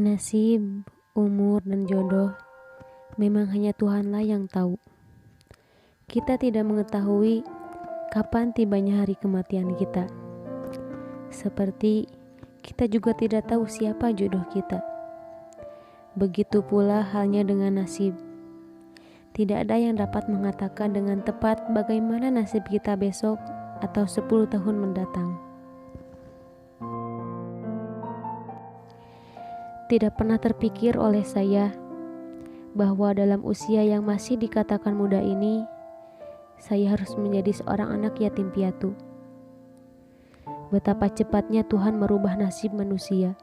Nasib, umur, dan jodoh memang hanya Tuhanlah yang tahu. Kita tidak mengetahui kapan tibanya hari kematian kita. Seperti kita juga tidak tahu siapa jodoh kita. Begitu pula halnya dengan nasib. Tidak ada yang dapat mengatakan dengan tepat bagaimana nasib kita besok atau 10 tahun mendatang. Tidak pernah terpikir oleh saya bahwa dalam usia yang masih dikatakan muda ini, saya harus menjadi seorang anak yatim piatu. Betapa cepatnya Tuhan merubah nasib manusia.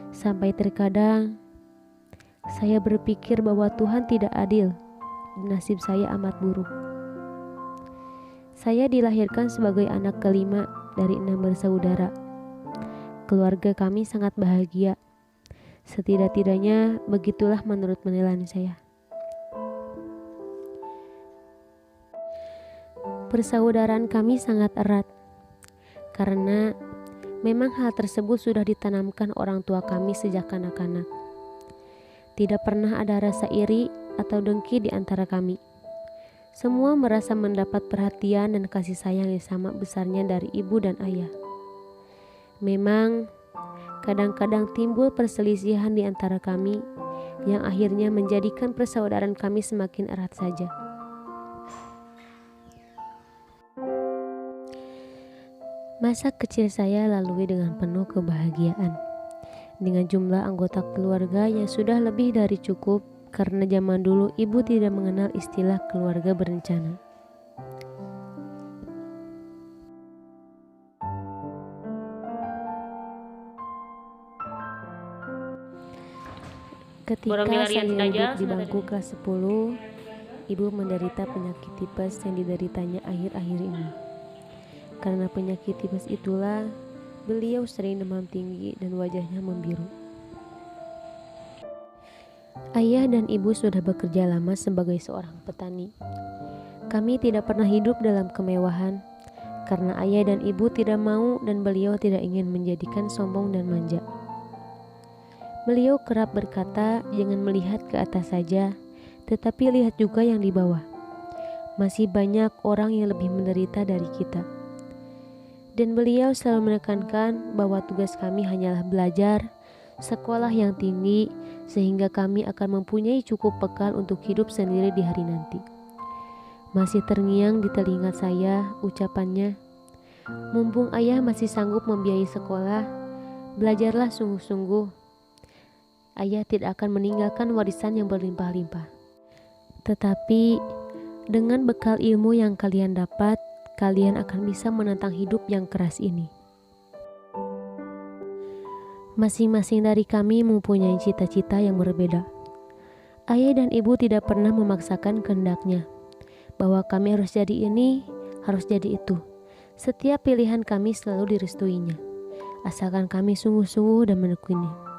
Sampai terkadang saya berpikir bahwa Tuhan tidak adil dan nasib saya amat buruk. Saya dilahirkan sebagai anak kelima dari 6 bersaudara. Keluarga kami sangat bahagia. Setidak-tidaknya begitulah menurut penilaian saya. Persaudaraan kami sangat erat karena memang hal tersebut sudah ditanamkan orang tua kami sejak kanak-kanak. Tidak pernah ada rasa iri atau dengki di antara kami. Semua merasa mendapat perhatian dan kasih sayang yang sama besarnya dari ibu dan ayah. Memang kadang-kadang timbul perselisihan di antara kami yang akhirnya menjadikan persaudaraan kami semakin erat saja. Masa kecil saya lalui dengan penuh kebahagiaan, dengan jumlah anggota keluarga yang sudah lebih dari cukup karena zaman dulu ibu tidak mengenal istilah keluarga berencana. Ketika saya duduk di bangku kelas 10, ibu menderita penyakit tipes yang dideritanya akhir-akhir ini. Karena penyakit tipes itulah, beliau sering demam tinggi dan wajahnya membiru. Ayah dan ibu sudah bekerja lama sebagai seorang petani. Kami tidak pernah hidup dalam kemewahan, karena ayah dan ibu tidak mau dan beliau tidak ingin menjadikan sombong dan manja. Beliau kerap berkata, jangan melihat ke atas saja, tetapi lihat juga yang di bawah. Masih banyak orang yang lebih menderita dari kita. Dan beliau selalu menekankan bahwa tugas kami hanyalah belajar, sekolah yang tinggi, sehingga kami akan mempunyai cukup bekal untuk hidup sendiri di hari nanti. Masih terngiang di telinga saya ucapannya, mumpung ayah masih sanggup membiayai sekolah, belajarlah sungguh-sungguh. Ayah tidak akan meninggalkan warisan yang berlimpah-limpah. Tetapi dengan bekal ilmu yang kalian dapat, kalian akan bisa menantang hidup yang keras ini. Masing-masing dari kami mempunyai cita-cita yang berbeda. Ayah dan ibu tidak pernah memaksakan kehendaknya, bahwa kami harus jadi ini, harus jadi itu. Setiap pilihan kami selalu direstuinya, asalkan kami sungguh-sungguh dan menekuni.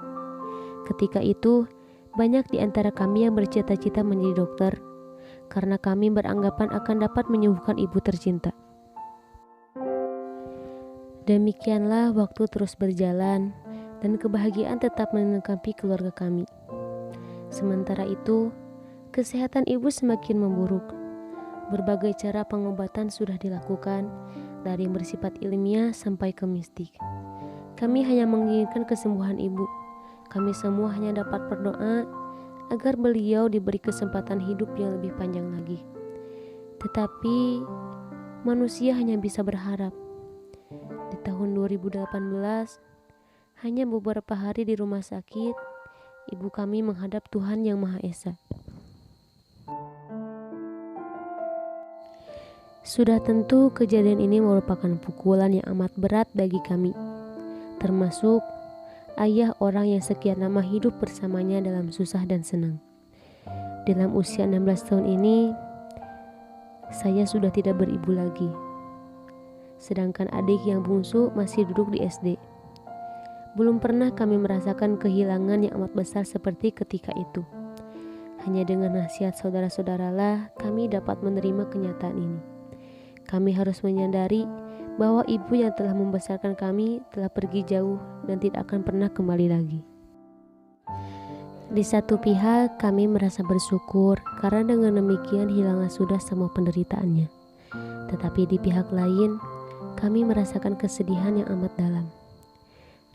Ketika itu, banyak di antara kami yang bercita-cita menjadi dokter, karena kami beranggapan akan dapat menyembuhkan ibu tercinta. Demikianlah waktu terus berjalan, dan kebahagiaan tetap menengkapi keluarga kami. Sementara itu, kesehatan ibu semakin memburuk. Berbagai cara pengobatan sudah dilakukan, dari yang bersifat ilmiah sampai ke mistik. Kami hanya menginginkan kesembuhan ibu. Kami semua hanya dapat berdoa agar beliau diberi kesempatan hidup yang lebih panjang lagi. Tetapi manusia hanya bisa berharap. Di tahun 2018, hanya beberapa hari di rumah sakit, ibu kami menghadap Tuhan Yang Maha Esa. Sudah tentu kejadian ini merupakan pukulan yang amat berat bagi kami, termasuk ayah orang yang sekian lama hidup bersamanya dalam susah dan senang. Dalam usia 16 tahun ini, saya sudah tidak beribu lagi. Sedangkan adik yang bungsu masih duduk di SD. Belum pernah kami merasakan kehilangan yang amat besar seperti ketika itu. Hanya dengan nasihat saudara-saudaralah kami dapat menerima kenyataan ini. Kami harus menyadari bahwa ibu yang telah membesarkan kami telah pergi jauh dan tidak akan pernah kembali lagi. Di satu pihak kami merasa bersyukur karena dengan demikian hilanglah sudah semua penderitaannya. Tetapi di pihak lain, kami merasakan kesedihan yang amat dalam.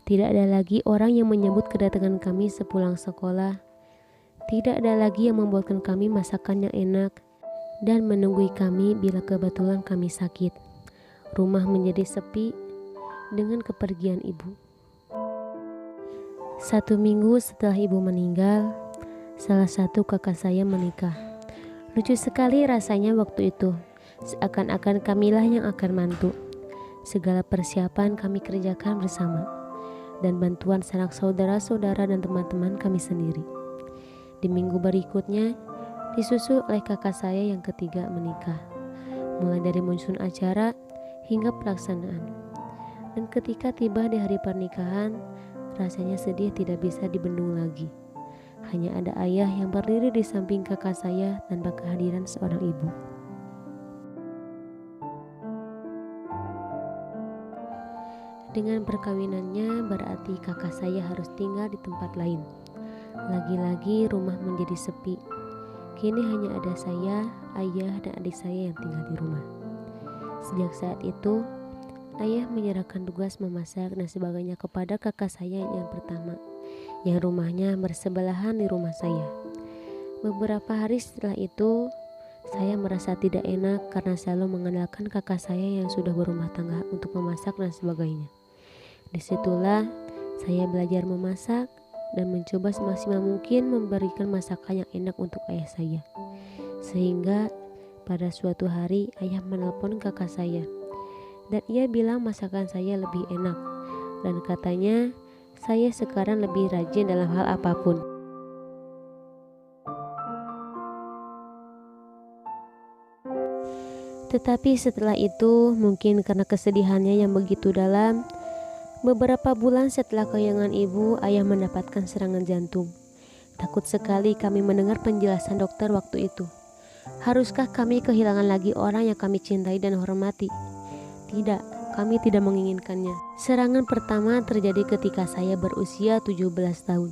Tidak ada lagi orang yang menyambut kedatangan kami sepulang sekolah. Tidak ada lagi yang membuatkan kami masakan yang enak dan menunggui kami bila kebetulan kami sakit. Rumah menjadi sepi dengan kepergian ibu. 1 minggu setelah ibu meninggal, salah satu kakak saya menikah. Lucu sekali rasanya waktu itu, seakan-akan kamilah yang akan mantu. Segala persiapan kami kerjakan bersama, dan bantuan sanak saudara-saudara dan teman-teman kami sendiri. Di minggu berikutnya, disusul oleh kakak saya yang ketiga menikah, mulai dari menyusun acara hingga pelaksanaan. Dan ketika tiba di hari pernikahan, rasanya sedih tidak bisa dibendung lagi. Hanya ada ayah yang berdiri di samping kakak saya tanpa kehadiran seorang ibu. Dengan perkawinannya berarti kakak saya harus tinggal di tempat lain. Lagi-lagi rumah menjadi sepi. Kini hanya ada saya, ayah, dan adik saya yang tinggal di rumah. Sejak saat itu, ayah menyerahkan tugas memasak dan sebagainya kepada kakak saya yang pertama, yang rumahnya bersebelahan di rumah saya. Beberapa hari setelah itu, saya merasa tidak enak karena selalu mengandalkan kakak saya yang sudah berumah tangga untuk memasak dan sebagainya. Disitulah saya belajar memasak dan mencoba semaksimal mungkin memberikan masakan yang enak untuk ayah saya. Sehingga pada suatu hari ayah menelpon kakak saya. Dan ia bilang masakan saya lebih enak. Dan katanya saya sekarang lebih rajin dalam hal apapun. Tetapi setelah itu, mungkin karena kesedihannya yang begitu dalam, beberapa bulan setelah kehilangan ibu, ayah mendapatkan serangan jantung. Takut sekali kami mendengar penjelasan dokter waktu itu. Haruskah kami kehilangan lagi orang yang kami cintai dan hormati? Tidak, kami tidak menginginkannya. Serangan pertama terjadi ketika saya berusia 17 tahun.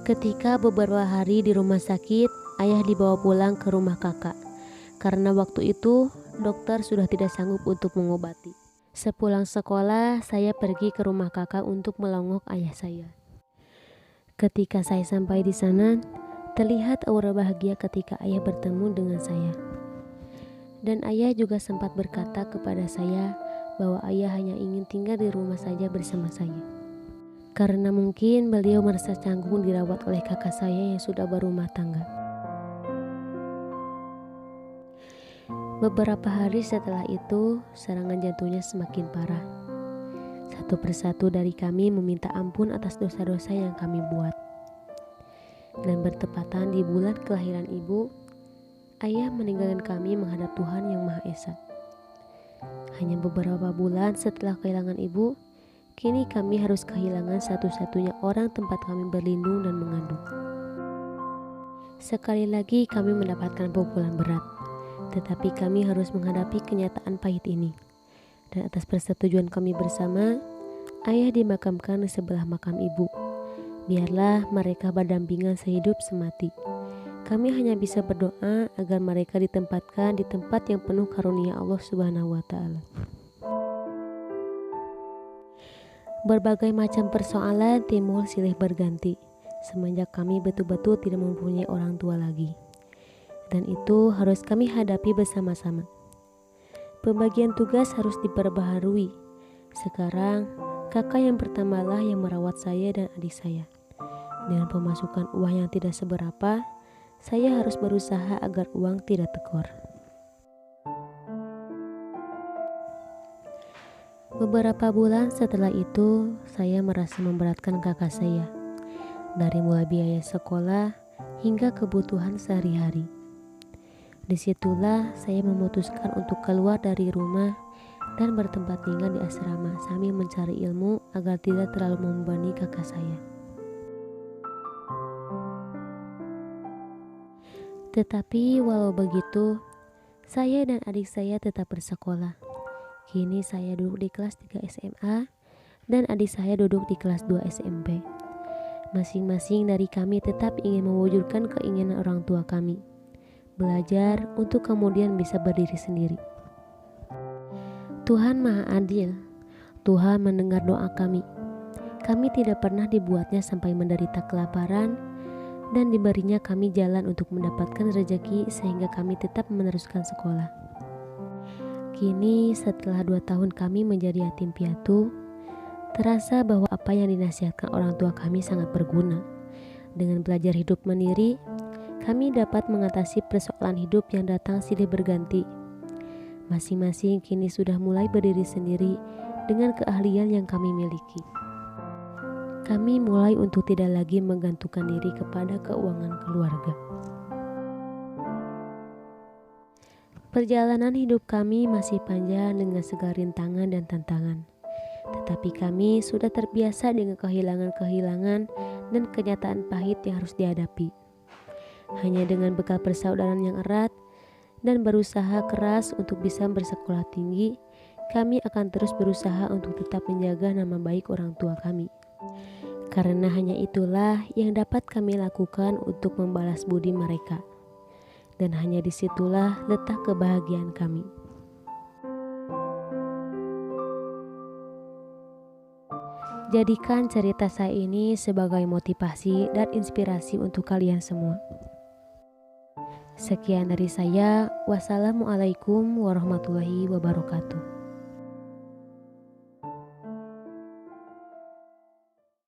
Ketika beberapa hari di rumah sakit, ayah dibawa pulang ke rumah kakak. Karena waktu itu, dokter sudah tidak sanggup untuk mengobati. Sepulang sekolah, saya pergi ke rumah kakak untuk melongok ayah saya. Ketika saya sampai di sana, terlihat aura bahagia ketika ayah bertemu dengan saya. Dan ayah juga sempat berkata kepada saya bahwa ayah hanya ingin tinggal di rumah saja bersama saya. Karena mungkin beliau merasa canggung dirawat oleh kakak saya yang sudah berumah tangga. Beberapa hari setelah itu, serangan jantungnya semakin parah. Satu persatu dari kami meminta ampun atas dosa-dosa yang kami buat. Dan bertepatan di bulan kelahiran ibu, ayah meninggalkan kami menghadap Tuhan Yang Maha Esa. Hanya beberapa bulan setelah kehilangan ibu, kini kami harus kehilangan satu-satunya orang tempat kami berlindung dan mengandung. Sekali lagi kami mendapatkan pukulan berat, tetapi kami harus menghadapi kenyataan pahit ini. Dan atas persetujuan kami bersama, ayah dimakamkan di sebelah makam ibu. Biarlah mereka berdampingan sehidup semati. Kami hanya bisa berdoa agar mereka ditempatkan di tempat yang penuh karunia Allah Subhanahu wa Ta'ala. Berbagai macam persoalan timbul silih berganti semenjak kami betul-betul tidak mempunyai orang tua lagi. Dan itu harus kami hadapi bersama-sama. Pembagian tugas harus diperbaharui. Sekarang, kakak yang pertamalah yang merawat saya dan adik saya. Dengan pemasukan uang yang tidak seberapa, saya harus berusaha agar uang tidak tekor. Beberapa bulan setelah itu, saya merasa memberatkan kakak saya. Dari mulai biaya sekolah hingga kebutuhan sehari-hari. Disitulah saya memutuskan untuk keluar dari rumah dan bertempat tinggal di asrama sambil mencari ilmu agar tidak terlalu membebani kakak saya. Tetapi walau begitu, saya dan adik saya tetap bersekolah. Kini saya duduk di kelas 3 SMA dan adik saya duduk di kelas 2 SMP. Masing-masing dari kami tetap ingin mewujudkan keinginan orang tua kami, belajar untuk kemudian bisa berdiri sendiri. Tuhan Maha Adil. Tuhan mendengar doa kami. Kami tidak pernah dibuatnya sampai menderita kelaparan, dan diberinya kami jalan untuk mendapatkan rezeki sehingga kami tetap meneruskan sekolah. Kini setelah 2 tahun kami menjadi yatim piatu, terasa bahwa apa yang dinasihatkan orang tua kami sangat berguna. Dengan belajar hidup mandiri, kami dapat mengatasi persoalan hidup yang datang silih berganti. Masing-masing kini sudah mulai berdiri sendiri dengan keahlian yang kami miliki. Kami mulai untuk tidak lagi menggantungkan diri kepada keuangan keluarga. Perjalanan hidup kami masih panjang dengan segala rintangan dan tantangan. Tetapi kami sudah terbiasa dengan kehilangan-kehilangan dan kenyataan pahit yang harus dihadapi. Hanya dengan bekal persaudaraan yang erat dan berusaha keras untuk bisa bersekolah tinggi, kami akan terus berusaha untuk tetap menjaga nama baik orang tua kami. Karena hanya itulah yang dapat kami lakukan untuk membalas budi mereka. Dan hanya disitulah letak kebahagiaan kami. Jadikan cerita saya ini sebagai motivasi dan inspirasi untuk kalian semua. Sekian dari saya. Wassalamualaikum warahmatullahi wabarakatuh.